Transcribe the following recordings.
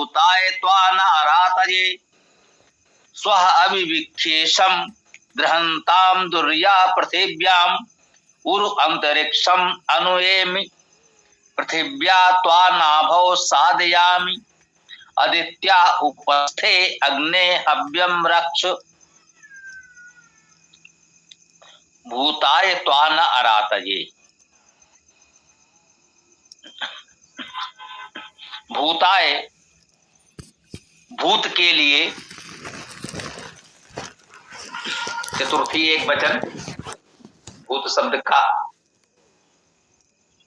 भूताय त्वानारातये स्वः अविविक्षेषम दृहन्ताम दुर्या पृथिव्याम उरु अंतरिक्षम अनुएमि पृथिव्या त्वानाभौ साधयामि आदित्या उपस्थे अग्ने हव्यम रक्ष भूताय त्वान अरातये। भूताय भूत के लिए चतुर्थी एक वचन भूत शब्द का।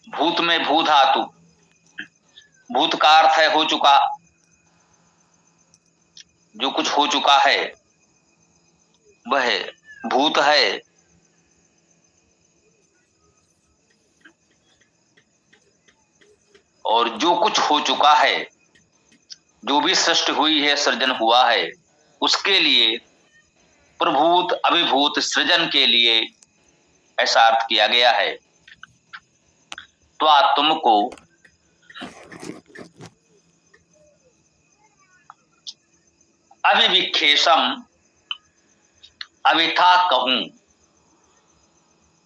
भूत में भू धातु, भूत का अर्थ है हो चुका, जो कुछ हो चुका है वह भूत है। और जो कुछ हो चुका है, जो भी सृष्टि हुई है, सृजन हुआ है, उसके लिए प्रभूत अभिभूत सृजन के लिए ऐसा अर्थ किया गया है। तो तुमको अविविक्षेषम अविथा कहूं,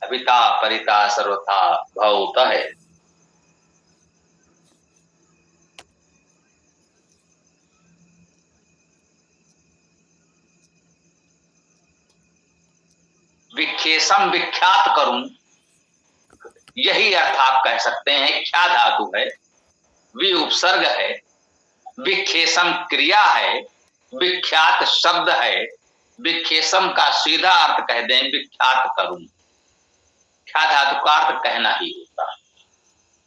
अविता परिता सर्वथा भवत है। विक्षेषम विख्यात करूं, यही अर्थ आप कह सकते हैं। ख्या धातु है, वि उपसर्ग है, विक्षेषम क्रिया है, विख्यात शब्द है। विक्षेषम का सीधा अर्थ कह दें विख्यात करूं। ख्या धातु का अर्थ कहना ही होता है।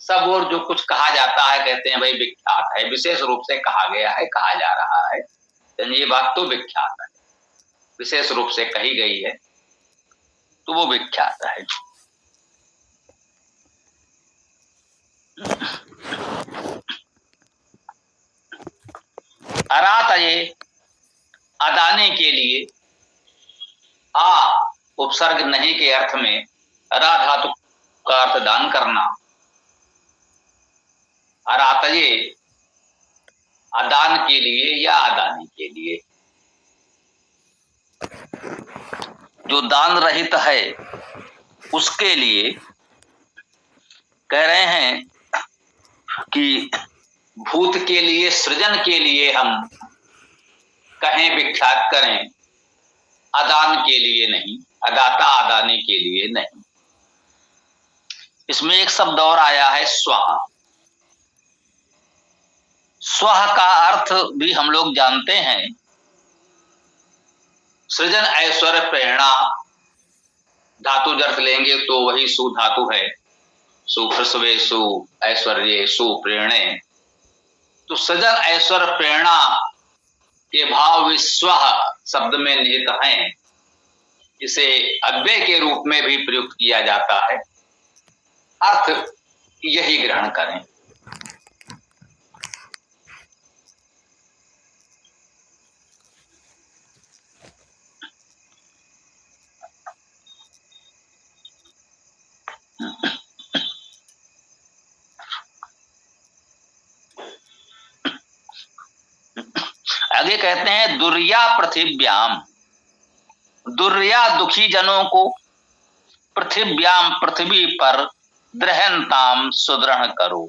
सब और जो कुछ कहा जाता है कहते हैं भाई विख्यात है, विशेष रूप से कहा गया है, कहा जा रहा है, ये बात तो विख्यात है, विशेष रूप से कही गई है तो वो विख्यात है। अरातये अदाने के लिए, आ उपसर्ग नहीं के अर्थ में, अरा धातु का अर्थ दान करना। अरातये अदान के लिए या अदाने के लिए, जो दान रहित है उसके लिए कह रहे हैं कि भूत के लिए, सृजन के लिए हम कहें विख्यात करें, अदान के लिए नहीं, अदाता अदाने के लिए नहीं। इसमें एक शब्द और आया है स्वः। स्वः का अर्थ भी हम लोग जानते हैं, सृजन ऐश्वर्य प्रेरणा धातु अर्थ लेंगे तो वही सु धातु है, सुप्रसवे सु ऐश्वर्य सु प्रेरणे। तो सृजन ऐश्वर्य प्रेरणा के भाव विश्व शब्द में निहित हैं। इसे अव्यय के रूप में भी प्रयुक्त किया जाता है, अर्थ यही ग्रहण करें। आगे कहते हैं दुर्या पृथिव्याम, दुर्या दुखी जनों को, पृथिव्याम पृथ्वी पर, दृहंताम सुदृढ़ करो।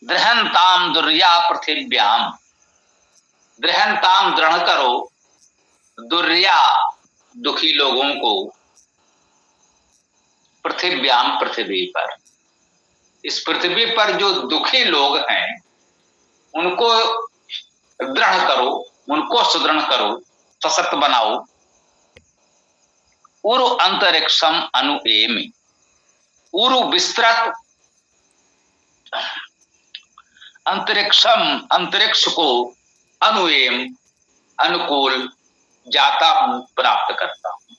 दृहंताम दुर्या पृथिव्याम, दृहंताम दृढ़ करो, दुर्या दुखी लोगों को, पृथिव्याम पृथ्वी पर। इस पृथ्वी पर जो दुखी लोग हैं उनको दृढ़ करो, उनको सुदृढ़ करो, सशक्त बनाओ। उरु अंतरिक्षम अनुएमि, उरु विस्तृत, अंतरिक्षम अंतरिक्ष को, अनुएम अनुकूल, जाता हूं, प्राप्त करता हूं।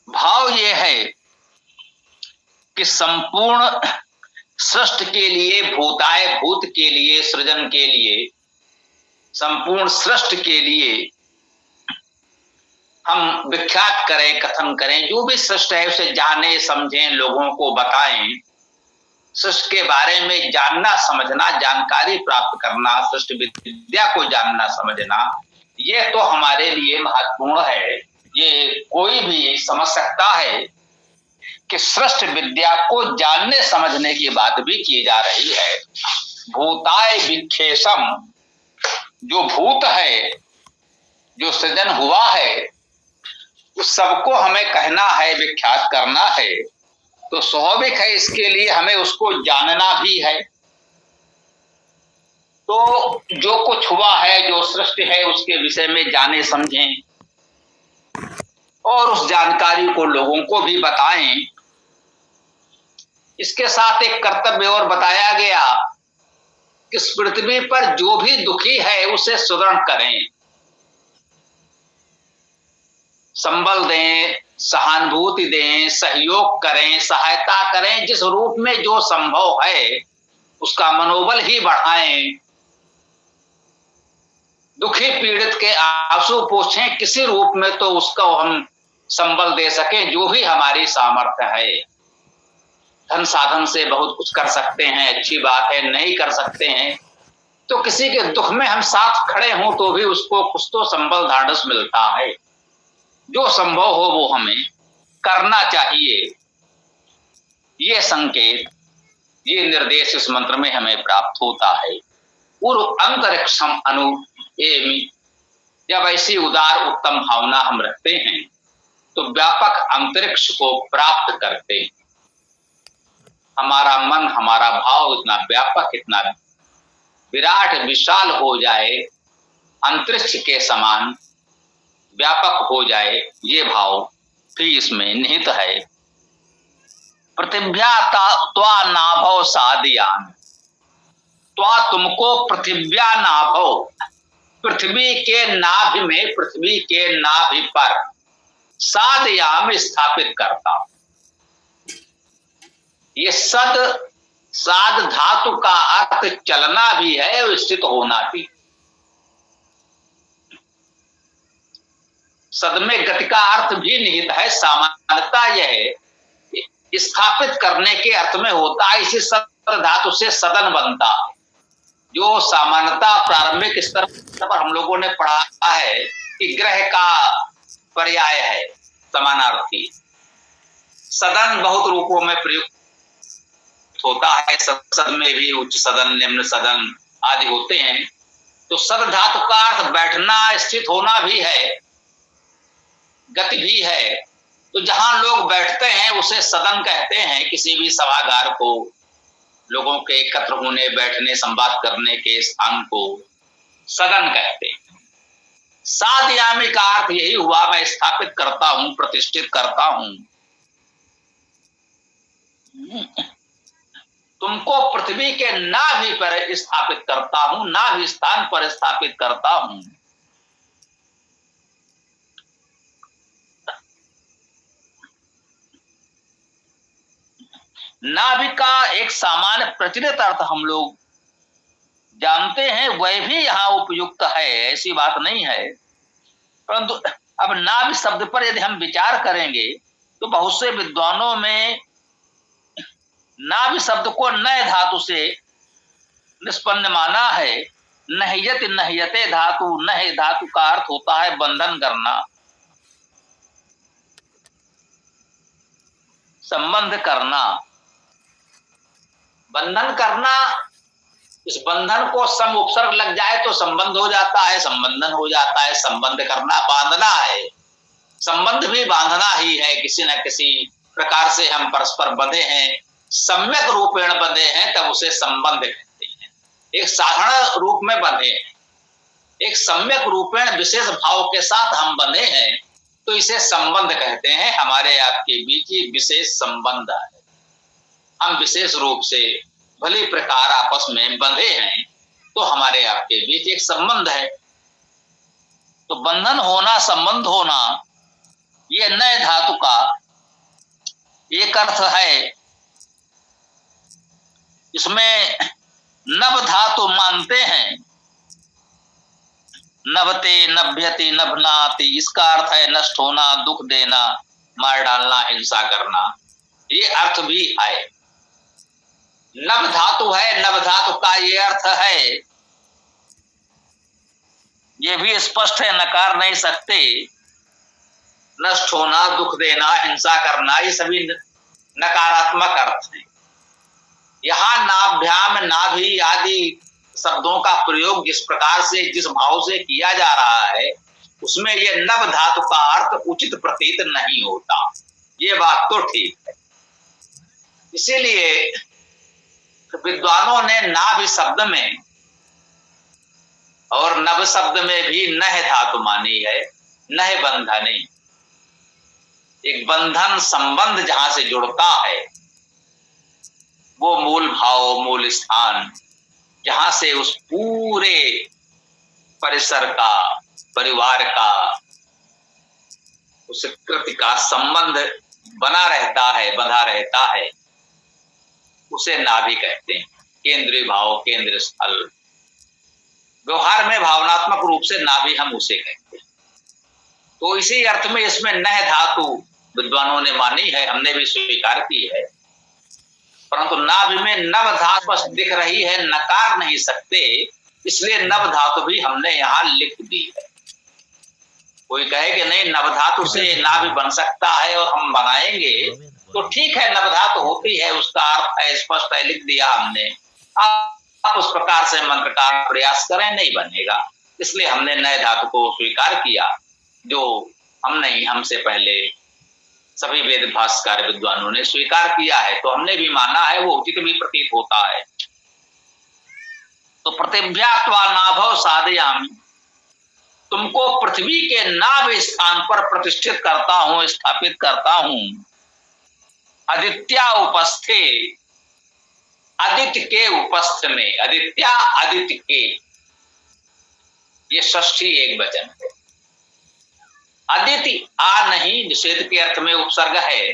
भाव यह है कि संपूर्ण सृष्टि के लिए, भूताय भूत के लिए, सृजन के लिए, संपूर्ण सृष्टि के लिए हम विख्यात करें, कथन करें, जो भी सृष्टि है उसे जाने समझें, लोगों को बताएं, सृष्टि के बारे में जानना समझना, जानकारी प्राप्त करना, सृष्टि विद्या को जानना समझना, ये तो हमारे लिए महत्वपूर्ण है। ये कोई भी समझ सकता है कि सृष्टि विद्या को जानने समझने की बात भी की जा रही है। भूताय विख्येसम, जो भूत है, जो सृजन हुआ है, उस सबको हमें कहना है, विख्यात करना है, तो स्वाभाविक है इसके लिए हमें उसको जानना भी है। तो जो कुछ हुआ है, जो सृष्टि है, उसके विषय में जाने समझें और उस जानकारी को लोगों को भी बताएं। इसके साथ एक कर्तव्य और बताया गया कि इस पृथ्वी पर जो भी दुखी है उसे सुदृढ़ करें, संबल दें, सहानुभूति दें, सहयोग करें, सहायता करें, जिस रूप में जो संभव है उसका मनोबल ही बढ़ाएं। दुखी पीड़ित के आंसू पोंछें किसी रूप में, तो उसको हम संबल दे सकें, जो भी हमारी सामर्थ्य है। धन साधन से बहुत कुछ कर सकते हैं, अच्छी बात है। नहीं कर सकते हैं तो किसी के दुख में हम साथ खड़े हों तो भी उसको कुछ तो संबल ढाढ़स मिलता है। जो संभव हो वो हमें करना चाहिए। ये संकेत, ये निर्देश इस मंत्र में हमें प्राप्त होता है। और अंतरिक्षम अनु एमि, जब ऐसी उदार उत्तम भावना हम रखते हैं तो व्यापक अंतरिक्ष को प्राप्त करते हैं। हमारा मन, हमारा भाव इतना व्यापक, इतना विराट विशाल हो जाए, अंतरिक्ष के समान व्यापक हो जाए, ये भाव भी इसमें निहित है। पृथिव्या त्वा नाभव सादयान, त्वा तुमको पृथिव्या नाभव, पृथ्वी के नाभि में, पृथ्वी के नाभि पर सादयाम स्थापित करता हूं। ये साद धातु का अर्थ चलना भी है और स्थित होना भी। सद में गति का अर्थ भी निहित है। सामान्यता यह है, स्थापित करने के अर्थ में होता है। इसी सद धातु से सदन बनता है, जो सामान्यता प्रारंभिक स्तर पर हम लोगों ने पढ़ा है कि ग्रह का पर्याय है, समानार्थी। सदन बहुत रूपों में प्रयुक्त होता है। सदन में भी उच्च सदन, निम्न सदन आदि होते हैं। तो सद धातु का अर्थ बैठना, स्थित होना भी है, गति भी है। तो जहां लोग बैठते हैं उसे सदन कहते हैं। किसी भी सभागार को, लोगों के एकत्र होने, बैठने, संवाद करने के स्थान को सदन कहते हैं। सादयामी का अर्थ यही हुआ, मैं स्थापित करता हूं, प्रतिष्ठित करता हूं। तुमको पृथ्वी के नाभि पर स्थापित करता हूं, नाभि स्थान पर स्थापित करता हूं। नाभि का एक सामान्य प्रचलित अर्थ हम लोग जानते हैं, वह भी यहां उपयुक्त है, ऐसी बात नहीं है। परंतु अब नाभि शब्द पर यदि हम विचार करेंगे तो बहुत से विद्वानों में नाभि शब्द को नय धातु से निष्पन्न माना है। नह्यति नह्यते धातु, नह धातु का अर्थ होता है बंधन करना, संबंध करना। बंधन करना, इस बंधन को सम उपसर्ग लग जाए तो संबंध हो जाता है, संबंधन हो जाता है। संबंध करना, बांधना है। संबंध भी बांधना ही है, किसी न किसी प्रकार से हम परस्पर बंधे हैं, सम्यक रूपेण बंधे हैं, तब उसे संबंध कहते हैं। एक साधारण रूप में बंधे हैं, एक सम्यक रूपेण विशेष भाव के साथ हम बंधे हैं, तो इसे संबंध कहते हैं। हमारे आपके बीच ये विशेष संबंध है। हम विशेष रूप से भली प्रकार आपस में बंधे हैं, तो हमारे आपके बीच एक संबंध है। तो बंधन होना, संबंध होना, ये नए धातु का एक अर्थ है। इसमें नभ धातु मानते हैं, नभते, नभ्यति, नभनाति, इसका अर्थ है नष्ट होना, दुख देना, मार डालना, हिंसा करना। ये अर्थ भी है। नभ धातु है, नभ धातु का ये अर्थ है, ये भी स्पष्ट है, नकार नहीं सकते। नष्ट होना, दुख देना, हिंसा करना, ये सभी नकारात्मक अर्थ है। यहां नाभ्याम, नाभि आदि शब्दों का प्रयोग जिस प्रकार से, जिस भाव से किया जा रहा है, उसमें यह नभ धातु का अर्थ उचित प्रतीत नहीं होता। ये बात तो ठीक है। इसीलिए विद्वानों ने नाभि शब्द में और नभ शब्द में भी नह धातु मानी है। नह बंधनी, एक बंधन संबंध जहां से जुड़ता है, वो मूल भाव, मूल स्थान, जहां से उस पूरे परिसर का, परिवार का, उस कृति का संबंध बना रहता है, बंधा रहता है, उसे नाभि कहते हैं। केंद्रीय भाव, केंद्र स्थल, व्यवहार में भावनात्मक रूप से नाभि हम उसे कहते हैं। तो इसी अर्थ में इसमें नह धातु विद्वानों ने मानी है, हमने भी स्वीकार की है। परंतु नाभि में नभ धातु दिख रही है, नकार नहीं सकते, इसलिए नभ धातु भी हमने यहां लिख दी है। कोई कहे कि नहीं नभ धातु से नाभि बन सकता है और हम बनाएंगे, तो ठीक है, नभ धातु होती है, उसका अर्थ है, स्पष्ट है, लिख दिया हमने। आप उस प्रकार से मंत्र का प्रयास करें, नहीं बनेगा। इसलिए हमने नए धातु को स्वीकार किया, जो हम नहीं, हमसे पहले सभी वेद भाष्यकार विद्वानों ने स्वीकार किया है, तो हमने भी माना है, वो उचित भी प्रतीत होता है। तो प्रतिभ्यात्वा नाभव साधयामि, तुमको पृथ्वी के नाभ स्थान पर प्रतिष्ठित करता हूं, स्थापित करता हूं। आदित्या उपस्थे, आदित्य के उपस्थ में, आदित्या आदित्य के, ये षष्ठी एक वचन है। आदित्य आ नहीं, निषेध के अर्थ में उपसर्ग है,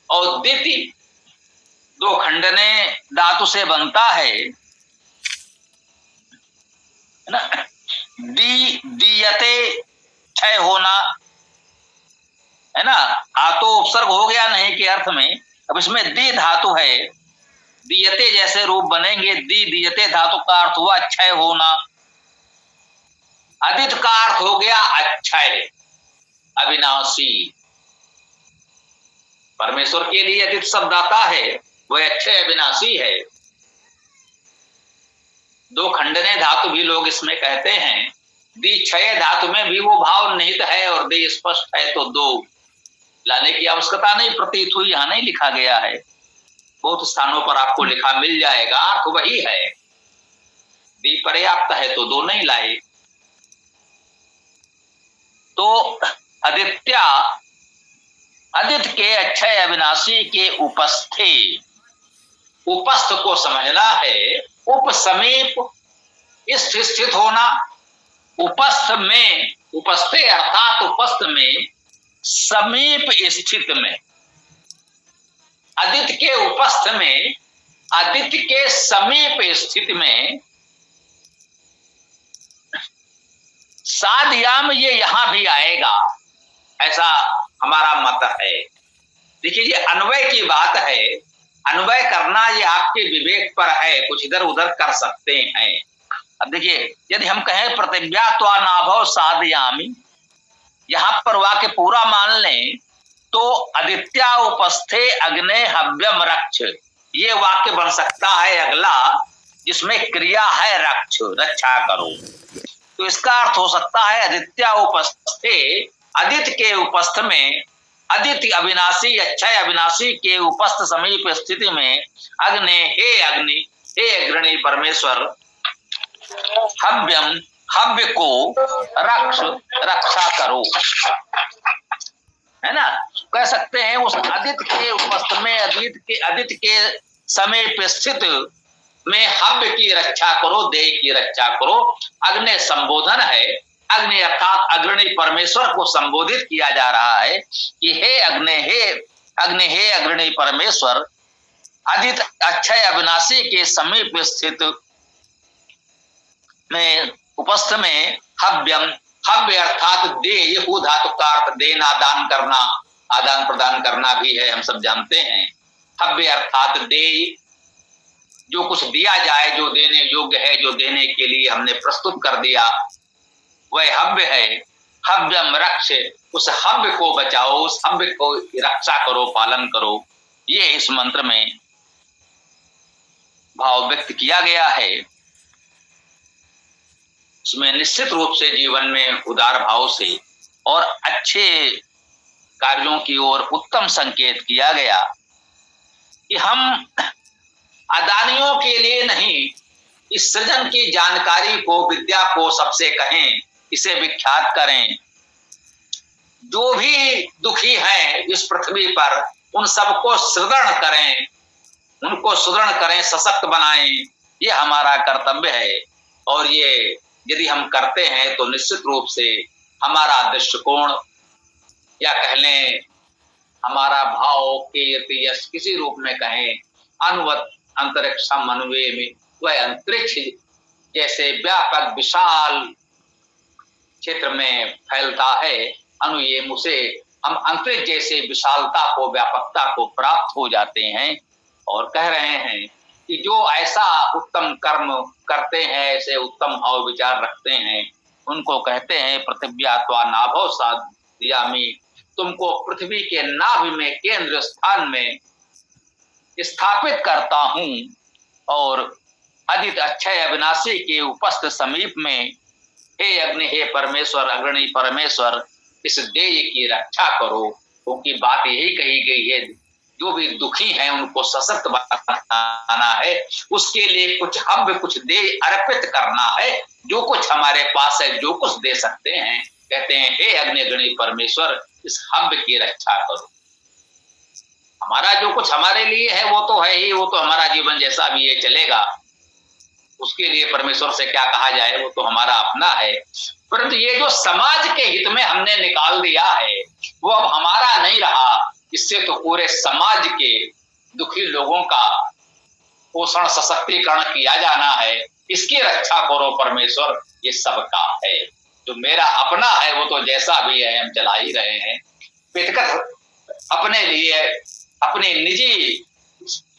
और दिति दो खंडने धातु से बनता है ना। दी, दीयते, क्षय होना, है ना। आ तो उपसर्ग हो गया नहीं के अर्थ में। अब इसमें दी धातु है, दीयते जैसे रूप बनेंगे, दी दीयते धातु का अर्थ हुआ क्षय होना। आदित्य का अर्थ हो गया अक्षय, अविनाशी। परमेश्वर के लिए आदित्य शब्द आता है, वह अक्षय अविनाशी है। दो खंडने धातु भी लोग इसमें कहते हैं। दी क्षय धातु में भी वो भाव निहित है और दी स्पष्ट है, तो दो लाने की आवश्यकता नहीं प्रतीत हुई, यहां नहीं लिखा गया है। बहुत स्थानों पर आपको लिखा मिल जाएगा, अर्थ वही है। दी पर्याप्त है तो दो नहीं लाए। तो आदित्य, आदित्य के अक्षय अविनाशी के उपस्थे, उपस्थ को समझना है, उप समीप, स्थित होना। उपस्थ में, उपस्थे अर्थात उपस्थ में, समीप स्थित में। आदित्य के उपस्थ में, आदित्य के समीप स्थित में। साधयाम ये यहां भी आएगा, ऐसा हमारा मत है। देखिए, ये अन्वय की बात है, अन्वय करना ये आपके विवेक पर है, कुछ इधर उधर कर सकते हैं। अब देखिए, यदि हम कहें प्रतिज्ञात्वा नाभव साधयामि, यहां पर वाक्य पूरा मान लें तो आदित्या उपस्थे अग्ने हव्यम रक्ष, ये वाक्य बन सकता है अगला, जिसमें क्रिया है रक्ष, रक्षा करो। तो इसका अर्थ हो सकता है आदित्या उपस्थे, आदित्य के उपस्थ में, आदित्य अविनाशी, अक्षय अविनाशी के उपस्थ समीप स्थिति में, अग्नि, हे अग्नि, हे अग्रणी परमेश्वर, हव्यम, हव्य को रक्ष, रक्षा करो, है ना। कह सकते हैं उस आदित्य के उपस्थ में, आदित्य के समीप स्थित में हव्य की रक्षा करो, देह की रक्षा करो। अग्नि संबोधन है, अग्नि अर्थात अग्रणी परमेश्वर को संबोधित किया जा रहा है कि हे अग्नि, हे अग्नि, हे अग्रणी परमेश्वर, आदित्य अक्षय अविनाशी के समीप स्थित में, उपस्थ में, हव्यम, हव्य अर्थात देह, हु धातु का अर्थ देना, दान करना, आदान प्रदान करना भी है, हम सब जानते हैं। हव्य अर्थात देह, जो कुछ दिया जाए, जो देने योग्य है, जो देने के लिए हमने प्रस्तुत कर दिया, वह हव्य है। हव्यम रक्ष, उस हव्य को बचाओ, उस हव्य को रक्षा करो, पालन करो। ये इस मंत्र में भाव व्यक्त किया गया है। उसमें निश्चित रूप से जीवन में उदार भाव से और अच्छे कार्यों की ओर उत्तम संकेत किया गया कि हम अदानियों के लिए नहीं, इस सृजन की जानकारी को, विद्या को सबसे कहें, इसे विख्यात करें। जो भी दुखी हैं इस पृथ्वी पर, उन सबको सुदृढ़ करें, उनको सुदृढ़ करें, सशक्त बनाएं। ये हमारा कर्तव्य है। और ये यदि हम करते हैं तो निश्चित रूप से हमारा दृष्टिकोण, या कह लें हमारा भाव, कीर्ति, यश किसी रूप में कहें, अनुवत अंतरिक्षम अनुवे में, वह अंतरिक्ष जैसे व्यापक विशाल क्षेत्र में फैलता है, अनुयेम, उसे हम अंतरिक्ष जैसे विशालता को, व्यापकता को प्राप्त हो जाते हैं। और कह रहे हैं कि जो ऐसा उत्तम कर्म करते हैं, ऐसे उत्तम भाव विचार रखते हैं, उनको कहते हैं पृथिव्यात्वा नाभो साधयामि, तुमको पृथ्वी के नाभि में, केंद्र स्थान में स्थापित करता हूं। और अदित अक्षय अविनाशी के उपस्थ समीप में, हे अग्नि, हे परमेश्वर, अग्रणी परमेश्वर, इस देह की रक्षा करो। क्योंकि बात यही कही गई है, जो भी दुखी हैं उनको सशक्त बनाना है, उसके लिए कुछ हव्य, कुछ देह अर्पित करना है। जो कुछ हमारे पास है, जो कुछ दे सकते हैं, कहते हैं हे अग्नि अग्रणी परमेश्वर, इस हव्य की रक्षा करो। हमारा जो कुछ हमारे लिए है वो तो है ही, वो तो हमारा जीवन जैसा भी ये चलेगा, उसके लिए परमेश्वर से क्या कहा जाए, वो तो हमारा अपना है। परंतु ये जो समाज के हित में हमने निकाल दिया है, वो अब हमारा नहीं रहा। इससे तो पूरे समाज के दुखी लोगों का पोषण, सशक्तिकरण किया जाना है। इसकी रक्षा करो परमेश्वर, ये सबका है। जो मेरा अपना है वो तो जैसा भी है हम चला ही रहे हैं। व्यक्तिगत अपने लिए, अपने निजी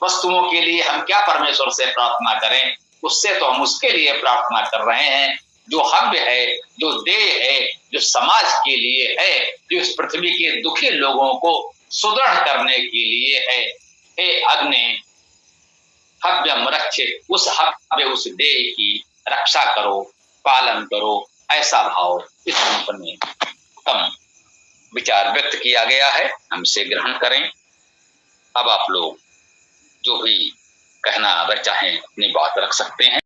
वस्तुओं के लिए हम क्या परमेश्वर से प्रार्थना करें? उससे तो हम उसके लिए प्रार्थना कर रहे हैं जो हव्य है, जो देह है, जो समाज के लिए है, जो इस पृथ्वी के दुखी लोगों को सुदृढ़ करने के लिए है। हे अग्नि, हव्यम रक्षे, उस हव्य, उस देह की रक्षा करो, पालन करो। ऐसा भाव इस मंत्र में उत्तम विचार व्यक्त किया गया है, हम इसे ग्रहण करें। अब आप लोग जो भी कहना अगर चाहें अपनी बात रख सकते हैं।